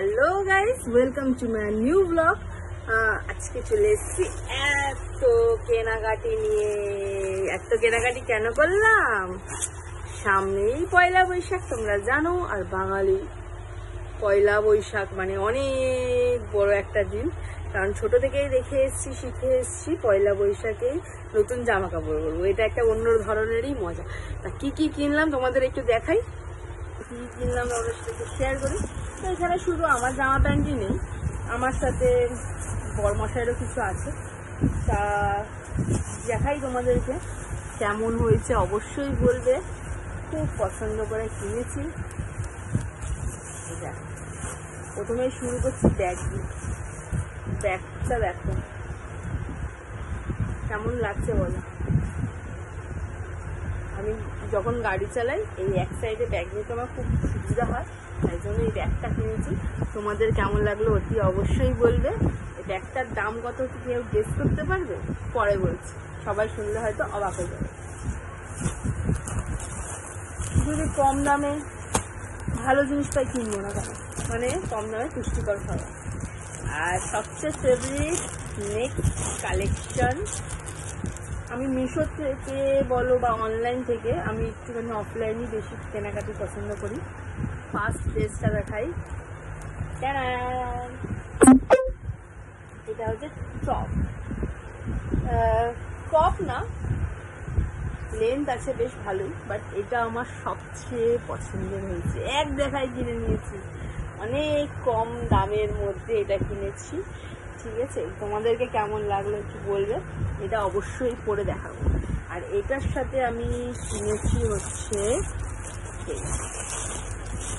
Hello guys, welcome to my new blog. আজকে চলে এসেছি এত কেনাকাটি কেন করলাম, সামনেই পয়লা বৈশাখ তোমরা জানো। আর বাঙালি পয়লা বৈশাখ মানে অনেক বড় একটা দিন, কারণ ছোট থেকেই দেখে এসেছি, শিখে এসেছি পয়লা বৈশাখে নতুন জামা কাপড় পরবো। এটা একটা অন্য ধরনেরই মজা। তা কি কি কিনলাম তোমাদের একটু দেখাই, কি কিনলাম তোমাদের সাথে শেয়ার করি। তো এখানে শুধু আমার জামা প্যান্টই নেই, আমার সাথে বরমশাইয়েরও কিছু আছে। তা দেখাই তোমাদেরকে, কেমন হয়েছে অবশ্যই বলবে। খুব পছন্দ করে কিনেছি। প্রথমে শুরু করছি ব্যাগ দিয়ে। ব্যাগটা দেখো কেমন লাগছে বলো। আমি যখন গাড়ি চালাই এই এক সাইডে ব্যাগ নিতে আমার খুব সুবিধা হয়, তাই জন্য এই ব্যাগটা কিনেছি। তোমাদের কেমন লাগলো অতি অবশ্যই বলবে। এই ব্যাগটার দাম কত কেউ গেস করতে পারবে? পরে বলছি, সবাই শুনলে হয়তো অবাক হয়ে যাবে। যদি কম দামে ভালো জিনিসটাই কিনবো না কেন, মানে কম দামে পুষ্টিকর খাবার। আর সবচেয়ে ফেভারিট নেক্সট কালেকশন, আমি মিশো থেকে বলো বা অনলাইন থেকে, আমি একটুখানি অফলাইনই বেশি কেনাকাটি পছন্দ করি। ফার্স্ট ড্রেসটা দেখাই। এটা হচ্ছে টপ, টপ না, লেন্থ আছে বেশ ভালোই, বাট এটা আমার সবচেয়ে পছন্দের হয়েছে। এক দেখায় কিনে নিয়েছি, অনেক কম দামের মধ্যে এটা কিনেছি। ঠিক আছে, তোমাদেরকে কেমন লাগলো একটু বলবে, এটা অবশ্যই পরে দেখাবো। আর এটার সাথে আমি কিনেছি হচ্ছে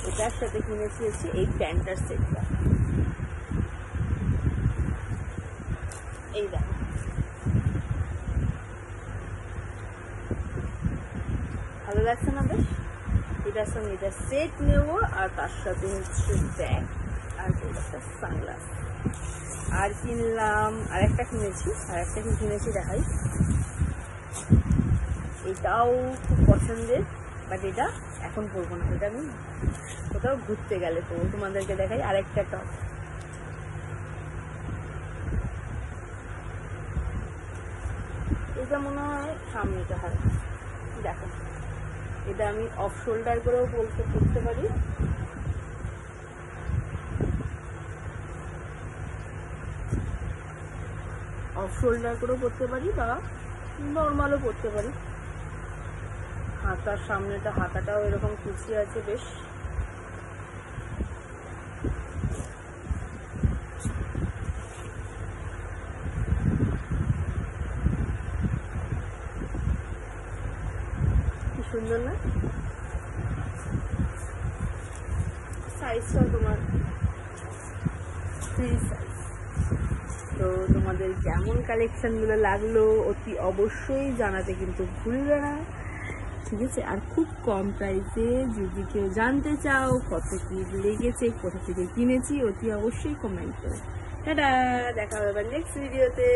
এটার সাথে কিনেছি হচ্ছে এই প্যান্টার সেটটা। এই দেখো, ভালো লাগছে না বেশ? এটার সঙ্গে এটা সেট নেবো, আর তার সাথে হচ্ছে ব্যাগ আর একটা সানগ্লাস। আর কিনলাম আরেকটা কিনেছি, আরেকটা কি কিনেছি দেখাই। এটাও খুব পছন্দের, বাট এটা এখন পরবো না, এটা আমি কোথাও ঘুরতে গেলে তো তোমাদেরকে দেখাই। আরেকটা টপ, এটা মনে হয় সামনেটা হয়, দেখো এটা আমি অফ শোল্ডার করেও পরতে পারি। অফ শোল্ডার করেও পরতে পারি বা নর্মালও পরতে পারি। হাতার সামনেটা, হাতাটাও এরকম কুচি আছে বেশ। কি সুন্দর না? সাইজটাও তোমার ফ্রি সাইজ। তো তোমাদের কেমন কালেকশনগুলো লাগলো অতি অবশ্যই জানাতে কিন্তু ভুলবে না, ঠিক আছে? আর খুব কম প্রাইসে যদি কেউ জানতে চাও কত কি লেগেছে, কোথা থেকে কিনেছি, অতি অবশ্যই কমেন্ট করো। টাটা, দেখা হবে নেক্সট ভিডিওতে।